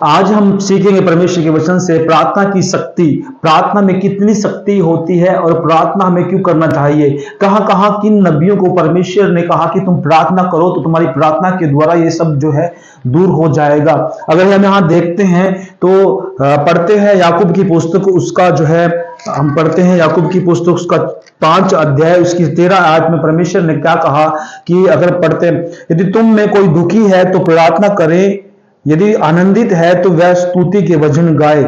आज हम सीखेंगे परमेश्वर के वचन से प्रार्थना की शक्ति, प्रार्थना में कितनी शक्ति होती है और प्रार्थना हमें क्यों करना चाहिए। कहां कहां किन नबियों को परमेश्वर ने कहा कि तुम प्रार्थना करो तो तुम्हारी प्रार्थना के द्वारा ये सब जो है दूर हो जाएगा। अगर हम यहां देखते हैं तो पढ़ते हैं याकूब की पुस्तक, उसका जो है हम पढ़ते हैं याकूब की पुस्तक उसका 5 अध्याय उसकी 13 आयत में परमेश्वर ने क्या कहा कि अगर पढ़ते हैं, यदि तुम में कोई दुखी है तो प्रार्थना करे, यदि आनंदित है तो वह स्तुति के वचन गाए।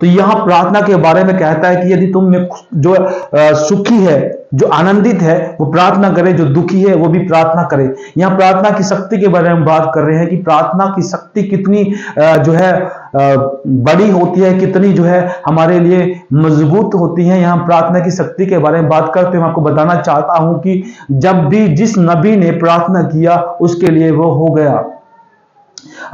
तो यहां प्रार्थना के बारे में कहता है कि यदि तुम में जो सुखी है, जो आनंदित है वो प्रार्थना करे, जो दुखी है वो भी प्रार्थना करे। यहां प्रार्थना की शक्ति के बारे में बात कर रहे हैं कि प्रार्थना की शक्ति कितनी जो है बड़ी होती है, कितनी जो है हमारे लिए मजबूत होती है। यहां प्रार्थना की शक्ति के बारे में बात करते हुए आपको बताना चाहता हूं कि जब भी जिस नबी ने प्रार्थना किया उसके लिए वो हो गया।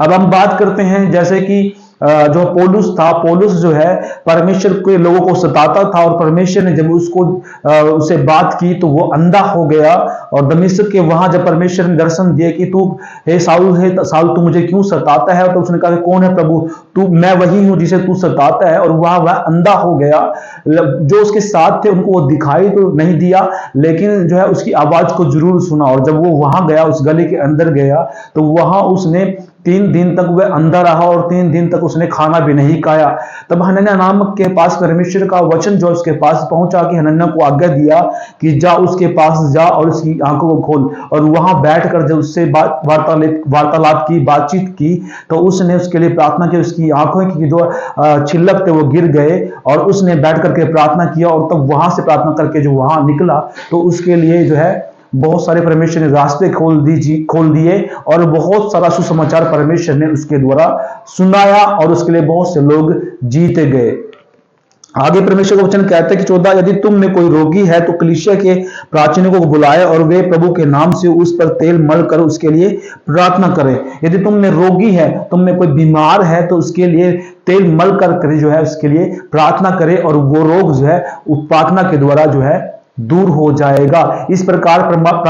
अब हम बात करते हैं जैसे कि जो पौलुस था, पौलुस जो है परमेश्वर के लोगों को सताता था और परमेश्वर ने जब उससे बात की तो वो अंधा हो गया। और दमिश्क के वहां जब परमेश्वर ने दर्शन दिए कि तू हे साउल तू मुझे क्यों सताता है, तो उसने कहा कि कौन है प्रभु, तू मैं वही हूं जिसे तू सताता है। और वह अंधा हो गया। जो उसके साथ थे उनको वो दिखाई तो नहीं दिया, लेकिन जो है उसकी आवाज को जरूर सुना। और जब वो वहां गया, उस गली के अंदर गया, तो वहां उसने 3 दिन तक वह अंधा रहा और 3 दिन तक उसने खाना भी नहीं खाया। तब हनन्याह नामक के पास परमेश्वर का वचन जो उसके पास पहुंचा कि हनन्याह को आज्ञा दिया कि जा उसके पास जा और उसकी आंखों को खोल। और वहां बैठकर जब उससे वार्तालाप की, बातचीत की, तो उसने उसके लिए प्रार्थना की। उसकी आंखों की जो छिलक थे वो गिर गए और उसने बैठ करके प्रार्थना किया। और तब वहां से प्रार्थना करके जो वहां निकला तो उसके लिए जो है बहुत सारे परमेश्वर ने रास्ते खोल दिए और बहुत सारा सुसमाचार परमेश्वर ने उसके द्वारा सुनाया और उसके लिए बहुत से लोग जीते गए। आगे परमेश्वर का वचन कहता है कि 14, यदि तुम में कोई रोगी है तो कलीसिया के प्राचीनों को बुलाए और वे प्रभु के नाम से उस पर तेल मल कर उसके लिए प्रार्थना करें। यदि तुम में रोगी है, तुम में कोई बीमार है, तो उसके लिए तेल मल कर जो है उसके लिए प्रार्थना करे और वो रोग जो है प्रार्थना के द्वारा जो है दूर हो जाएगा। इस प्रकार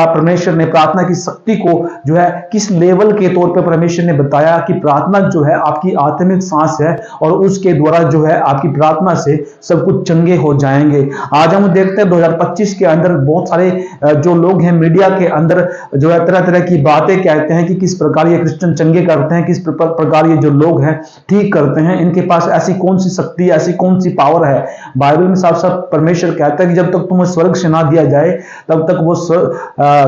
परमेश्वर ने प्रार्थना की शक्ति को जो है किस लेवल के तौर पे परमेश्वर ने बताया कि प्रार्थना जो है आपकी आत्मिक सांस है और उसके द्वारा जो है आपकी प्रार्थना से सब कुछ चंगे हो जाएंगे। आज हम देखते हैं 2025 के अंदर बहुत सारे जो लोग हैं मीडिया के अंदर जो है तरह तरह की बातें कहते हैं कि किस प्रकार ये क्रिश्चियन चंगे करते हैं, किस प्रकार ये जो लोग हैं ठीक करते हैं, इनके पास ऐसी कौन सी शक्ति, ऐसी कौन सी पावर है। बाइबल में साफ साफ परमेश्वर कहता है कि जब तक तुम्हें स्वर्ग से ना दिया जाए तब तक वो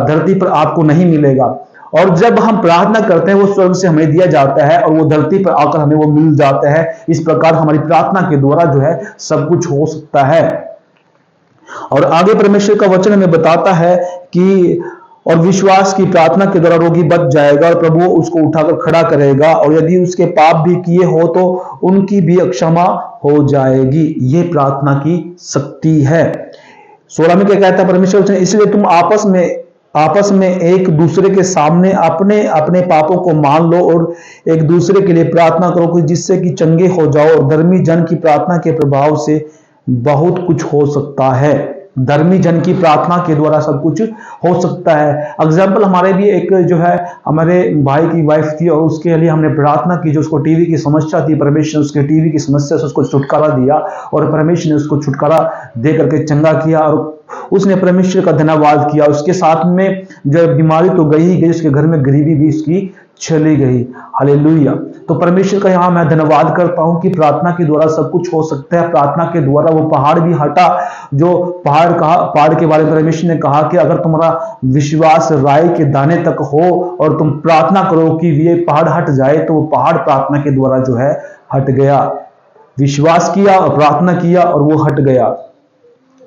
धरती पर आपको नहीं मिलेगा। और जब हम प्रार्थना करते हैं वो स्वर्ग से हमें दिया जाता है और वो धरती पर आकर हमें वो मिल जाता है। इस प्रकार हमारी प्रार्थना के द्वारा जो है सब कुछ हो सकता है। और आगे परमेश्वर का वचन हमें बताता है कि और विश्वास की प्रार्थना के द्वारा रोगी बच जाएगा और प्रभु उसको उठाकर खड़ा करेगा, और यदि उसके पाप भी किए हो तो उनकी भी क्षमा हो जाएगी। ये प्रार्थना की शक्ति है। 16 में क्या कहता है परमेश्वर वचन, इसलिए तुम आपस में एक दूसरे के सामने अपने अपने पापों को मान लो और एक दूसरे के लिए प्रार्थना करो कि जिससे कि चंगे हो जाओ। धर्मी जन की प्रार्थना के प्रभाव से बहुत कुछ हो सकता है। धर्मी जन की प्रार्थना के द्वारा सब कुछ हो सकता है। एग्जाम्पल हमारे भी एक जो है हमारे भाई की वाइफ थी और उसके लिए हमने प्रार्थना की। जो उसको टीवी की समस्या थी, परमेश्वर ने उसके टीवी की समस्या से उसको छुटकारा दिया और परमेश्वर ने उसको छुटकारा दे करके चंगा किया और उसने परमेश्वर का धन्यवाद किया। उसके साथ में जो बीमारी तो गई ही गई, उसके घर में गरीबी भी उसकी चली गई। हालेलुया। तो परमेश्वर का यहां मैं धन्यवाद करता हूं कि प्रार्थना के द्वारा सब कुछ हो सकता है। प्रार्थना के द्वारा वो पहाड़ भी हटा, जो पहाड़ के बारे में परमेश्वर ने कहा कि अगर तुम्हारा विश्वास राई के दाने तक हो और तुम प्रार्थना करो कि ये पहाड़ हट जाए, तो वो पहाड़ प्रार्थना के द्वारा जो है हट गया। विश्वास किया और प्रार्थना किया और वो हट गया।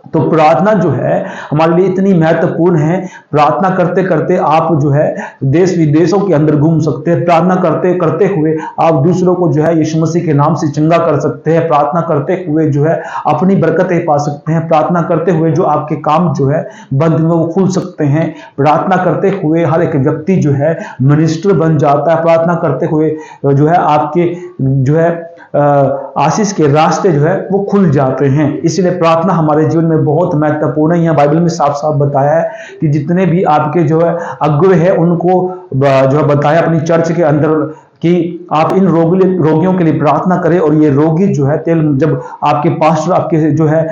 तो प्रार्थना जो है हमारे लिए इतनी महत्वपूर्ण है। प्रार्थना करते करते आप जो है देश विदेशों के अंदर घूम सकते हैं। प्रार्थना करते करते हुए आप दूसरों को जो है यीशु मसीह के नाम से चंगा कर सकते हैं। प्रार्थना करते हुए जो है अपनी बरकतें पा सकते हैं। प्रार्थना करते हुए जो आपके काम जो है बंद में वो खुल सकते हैं। प्रार्थना करते हुए हर एक व्यक्ति जो है मिनिस्टर बन जाता है। प्रार्थना करते हुए जो है आपके जो है आशीष के रास्ते जो है वो खुल जाते हैं। इसलिए प्रार्थना हमारे जीवन में बहुत महत्वपूर्ण है। यहाँ बाइबल में साफ साफ बताया है कि जितने भी आपके जो है अगुवे हैं उनको जो है बताया अपनी चर्च के अंदर कि आप इन रोगियों के लिए प्रार्थना करें, और ये रोगी जो है तेल, जब आपके पास्टर, आपके जो है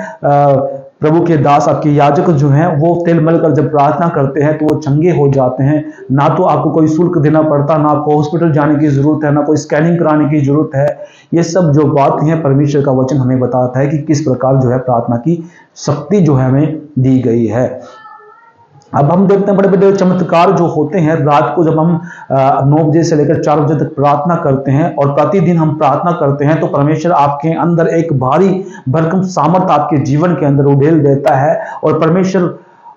प्रभु के दास, आपके याजक जो हैं वो तेल मलकर जब प्रार्थना करते हैं तो वो चंगे हो जाते हैं। ना तो आपको कोई शुल्क देना पड़ता, ना आपको हॉस्पिटल जाने की जरूरत है, ना कोई स्कैनिंग कराने की जरूरत है। ये सब जो बात है परमेश्वर का वचन हमें बताता है कि किस प्रकार जो है प्रार्थना की शक्ति जो है हमें दी गई है। अब हम देखते हैं बड़े बड़े चमत्कार जो होते हैं। रात को जब हम 9 बजे से लेकर 4 बजे तक प्रार्थना करते हैं और प्रतिदिन हम प्रार्थना करते हैं तो परमेश्वर आपके अंदर एक भारी भरकम सामर्थ आपके जीवन के अंदर उड़ेल देता है, और परमेश्वर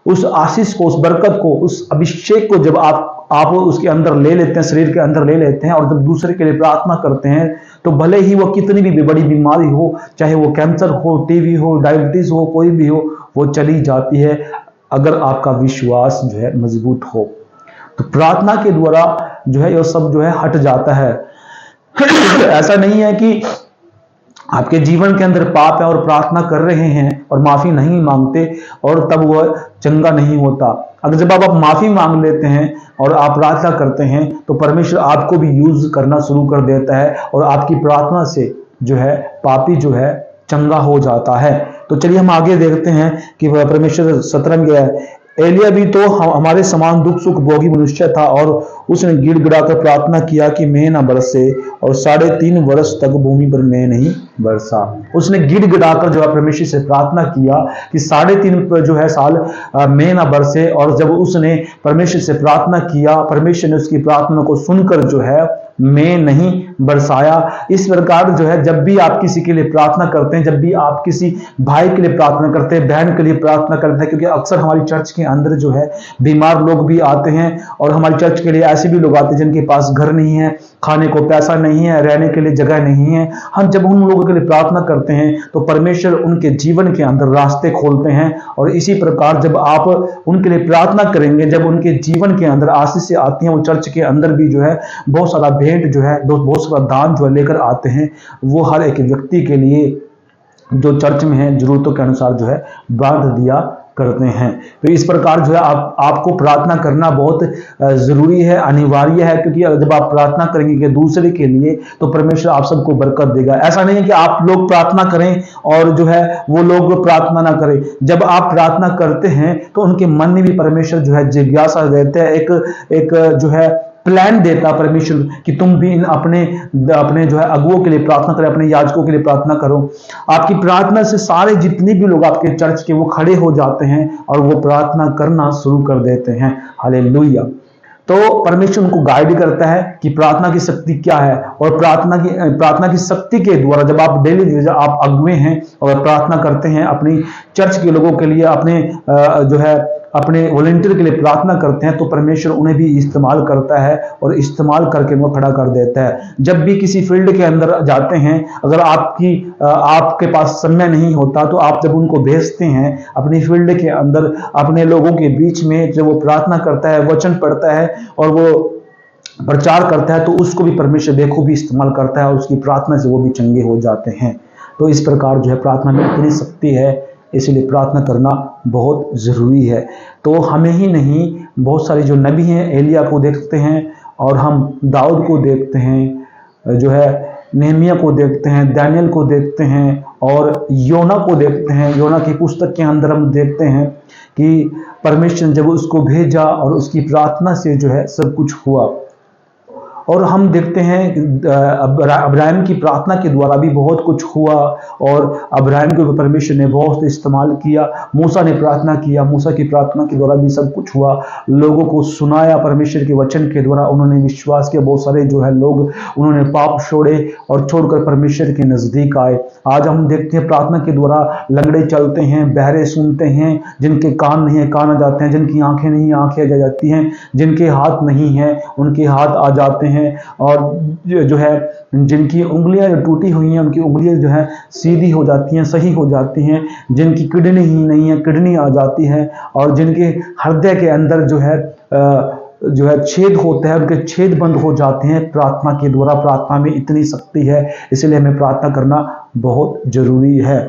उस आशीष को, उस बरकत को, उस अभिषेक को जब आप उसके अंदर ले लेते हैं, शरीर के अंदर ले लेते हैं, और जब दूसरे के लिए प्रार्थना करते हैं तो भले ही वो कितनी भी बड़ी बीमारी हो, चाहे वो कैंसर हो, टीबी हो, डायबिटीज हो, कोई भी हो, वो चली जाती है अगर आपका विश्वास जो है मजबूत हो। तो प्रार्थना के द्वारा जो है ये सब जो है हट जाता है। ऐसा नहीं है कि आपके जीवन के अंदर पाप है और प्रार्थना कर रहे हैं और माफी नहीं मांगते और तब वह चंगा नहीं होता। अगर जब आप माफी मांग लेते हैं और आप प्रार्थना करते हैं तो परमेश्वर आपको भी यूज करना शुरू कर देता है और आपकी प्रार्थना से जो है पापी जो है चंगा हो जाता है। तो चलिए हम आगे देखते हैं कि परमेश्वर 17 गया है। एलिया भी तो हमारे समान दुख सुख भोगी मनुष्य था और उसने गिड़गिड़ाकर प्रार्थना किया कि मेघ न बरसे, और 3.5 वर्ष तक भूमि पर मेघ नहीं बरसा। उसने गिड़गिड़ाकर जो है परमेश्वर से प्रार्थना किया कि 3.5 जो है साल मेघ न बरसे, और जब उसने परमेश्वर से प्रार्थना किया परमेश्वर ने उसकी प्रार्थना को सुनकर जो है में नहीं बरसाया। इस प्रकार जो है जब भी आप किसी के लिए प्रार्थना करते हैं, जब भी आप किसी भाई के लिए प्रार्थना करते हैं, बहन के लिए प्रार्थना करते हैं, क्योंकि अक्सर हमारी चर्च के अंदर जो है बीमार लोग भी आते हैं और हमारी चर्च के लिए ऐसे भी लोग आते हैं जिनके पास घर नहीं है, खाने को पैसा नहीं है, रहने के लिए जगह नहीं है। हम जब उन लोगों के लिए प्रार्थना करते हैं तो परमेश्वर उनके जीवन के अंदर रास्ते खोलते हैं, और इसी प्रकार जब आप उनके लिए प्रार्थना करेंगे, जब उनके जीवन के अंदर आशीष से आती है, वो चर्च के अंदर भी जो है बहुत सारा भेंट जो है, बहुत सारा दान जो है लेकर आते हैं, वो हर एक व्यक्ति के लिए जो चर्च में है जरूरतों के अनुसार जो है बांट दिया करते हैं। तो इस प्रकार जो है आपको प्रार्थना करना बहुत जरूरी है, अनिवार्य है, क्योंकि जब आप प्रार्थना करेंगे कि दूसरे के लिए तो परमेश्वर आप सबको बरकत देगा। ऐसा नहीं है कि आप लोग प्रार्थना करें और जो है वो लोग प्रार्थना ना करें। जब आप प्रार्थना करते हैं तो उनके मन में भी परमेश्वर जो है जिज्ञासा देते हैं, एक जो है प्लान देता परमेश्वर कि तुम भी इन अपने जो है अगुओं के लिए प्रार्थना करें, अपने याजकों के लिए प्रार्थना करो। आपकी प्रार्थना से सारे जितने भी लोग आपके चर्च के वो खड़े हो जाते हैं और वो प्रार्थना करना शुरू कर देते हैं। हालेलुया। तो परमेश्वर उनको गाइड करता है कि प्रार्थना की शक्ति क्या है, और प्रार्थना की शक्ति के द्वारा जब आप डेली आप अगुए हैं और प्रार्थना करते हैं, अपनी चर्च के लोगों के लिए, अपने जो है अपने वॉलंटियर के लिए प्रार्थना करते हैं, तो परमेश्वर उन्हें भी इस्तेमाल करता है और इस्तेमाल करके वो खड़ा कर देता है। जब भी किसी फील्ड के अंदर जाते हैं, अगर आपके पास समय नहीं होता तो आप जब उनको भेजते हैं अपनी फील्ड के अंदर, अपने लोगों के बीच में, जब वो प्रार्थना करता है, वचन पढ़ता है और वो प्रचार करता है, तो उसको भी परमेश्वर बेखूबी इस्तेमाल करता है और उसकी प्रार्थना से वो भी चंगे हो जाते हैं। तो इस प्रकार जो है प्रार्थना में इतनी शक्ति है, इसलिए प्रार्थना करना बहुत जरूरी है। तो हमें ही नहीं, बहुत सारे जो नबी हैं, एलिया को देखते हैं और हम दाऊद को देखते हैं, जो है नेहमिया को देखते हैं, दानियल को देखते हैं और योना को देखते हैं। योना की पुस्तक के अंदर हम देखते हैं कि परमेश्वर ने जब उसको भेजा और उसकी प्रार्थना से जो है सब कुछ हुआ। और हम देखते हैं अब्राहम की प्रार्थना के द्वारा भी बहुत कुछ हुआ, और अब्राहम को परमेश्वर ने बहुत इस्तेमाल किया। मूसा ने प्रार्थना किया, मूसा की प्रार्थना के द्वारा भी सब कुछ हुआ। लोगों को सुनाया परमेश्वर के वचन के द्वारा, उन्होंने विश्वास किया। बहुत सारे जो है लोग उन्होंने पाप छोड़े और छोड़कर परमेश्वर के नजदीक आए। आज हम देखते हैं प्रार्थना के द्वारा लंगड़े चलते हैं, बहरे सुनते हैं, जिनके कान नहीं है कान आ जाते हैं, जिनकी आंखें नहीं आंखें आ जाती हैं, जिनके हाथ नहीं है उनके हाथ आ जाते हैं, और जो है जिनकी उंगलियां जो टूटी हुई हैं उनकी उंगलियां जो है सीधी हो जाती हैं, सही हो जाती हैं, जिनकी किडनी ही नहीं है किडनी आ जाती है, और जिनके हृदय के अंदर जो है छेद होते हैं उनके छेद बंद हो जाते हैं प्रार्थना के द्वारा। प्रार्थना में इतनी शक्ति है, इसलिए हमें प्रार्थना करना बहुत जरूरी है।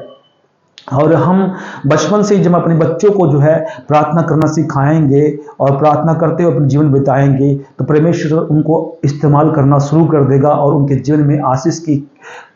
और हम बचपन से ही जब अपने बच्चों को जो है प्रार्थना करना सिखाएंगे और प्रार्थना करते हुए अपने जीवन बिताएंगे, तो परमेश्वर उनको इस्तेमाल करना शुरू कर देगा और उनके जीवन में आशीष की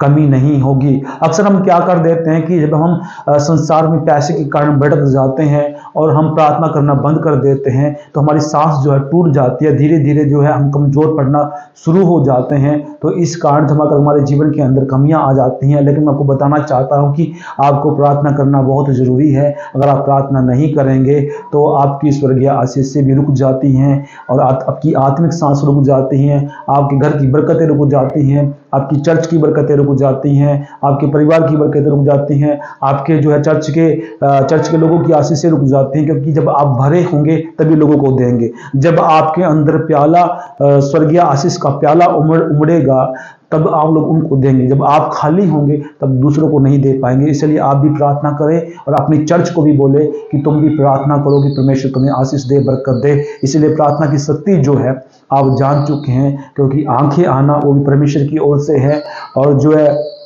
कमी नहीं होगी। अक्सर हम क्या कर देते हैं कि जब हम संसार में पैसे के कारण भटक जाते हैं और हम प्रार्थना करना बंद कर देते हैं, तो हमारी सांस जो है टूट जाती है, धीरे धीरे जो है हम कमजोर पड़ना शुरू हो जाते हैं। तो इस कारण हमारे जीवन के अंदर कमियां आ जाती हैं। लेकिन मैं आपको बताना चाहता हूं कि आपको प्रार्थना करना बहुत जरूरी है। अगर आप प्रार्थना नहीं करेंगे तो आपकी स्वर्गीय आशीष से भी रुक जाती हैं और आपकी आत्मिक सांस रुक जाती हैं, आपके घर की बरकतें रुक जाती हैं, आपकी चर्च की बरकतें रुक जाती हैं, आपके परिवार की बरकतें रुक जाती हैं, आपके जो है चर्च के लोगों की आशीषें रुक जाती हैं। क्योंकि जब आप भरे होंगे तभी लोगों को देंगे। जब आपके अंदर प्याला स्वर्गीय आशीष का प्याला उमड़ेगा तब आप लोग उनको देंगे। जब आप खाली होंगे तब दूसरों को नहीं दे पाएंगे। इसलिए आप भी प्रार्थना करें और अपनी चर्च को भी बोले कि तुम भी प्रार्थना करो कि परमेश्वर तुम्हें आशीष दे, बरकत दे। इसलिए प्रार्थना की शक्ति जो है आप जान चुके हैं, क्योंकि आंखें आना वो भी परमेश्वर की ओर से है। और जो है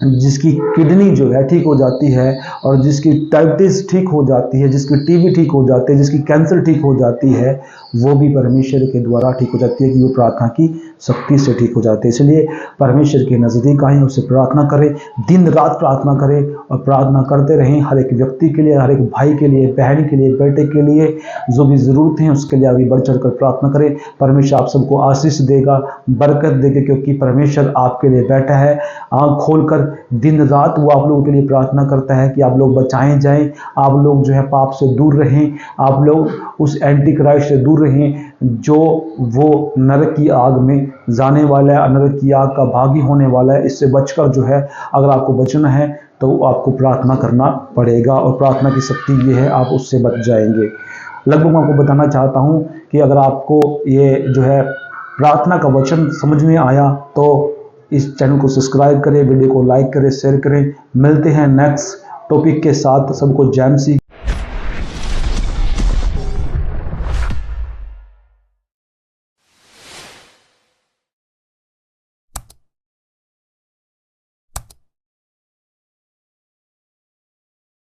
जिसकी किडनी जो है ठीक हो जाती है और जिसकी डायबिटीज ठीक हो जाती है, जिसकी टीबी ठीक हो जाती है, जिसकी कैंसर ठीक हो जाती है, वो भी परमेश्वर के द्वारा ठीक हो जाती है कि वो प्रार्थना की शक्ति से ठीक हो जाते हैं। इसलिए परमेश्वर के नज़दीक आएं, उससे प्रार्थना करें, दिन रात प्रार्थना करें और प्रार्थना करते रहें। हर एक व्यक्ति के लिए, हर एक भाई के लिए, बहन के लिए, बेटे के लिए जो भी ज़रूरत है उसके लिए आगे बढ़ चढ़ कर प्रार्थना करें। परमेश्वर आप सबको आशीष देगा, बरकत देगा, क्योंकि परमेश्वर आपके लिए बैठा है। आँख खोलकर दिन रात वो आप लोगों के लिए प्रार्थना करता है कि आप लोग बचाए जाएं, आप लोग जो है पाप से दूर रहें, आप लोग उस एंटी क्राइस्ट से दूर रहें जो वो नरक की आग में जाने वाला है, नरक की आग का भागी होने वाला है। इससे बचकर जो है अगर आपको बचना है तो आपको प्रार्थना करना पड़ेगा और प्रार्थना की शक्ति ये है, आप उससे बच जाएंगे। लगभग मैं आपको बताना चाहता हूँ कि अगर आपको ये जो है प्रार्थना का वचन समझ में आया तो इस चैनल को सब्सक्राइब करें, वीडियो को लाइक करें, शेयर करें। मिलते हैं नेक्स्ट टॉपिक के साथ। सबको जय मसीह।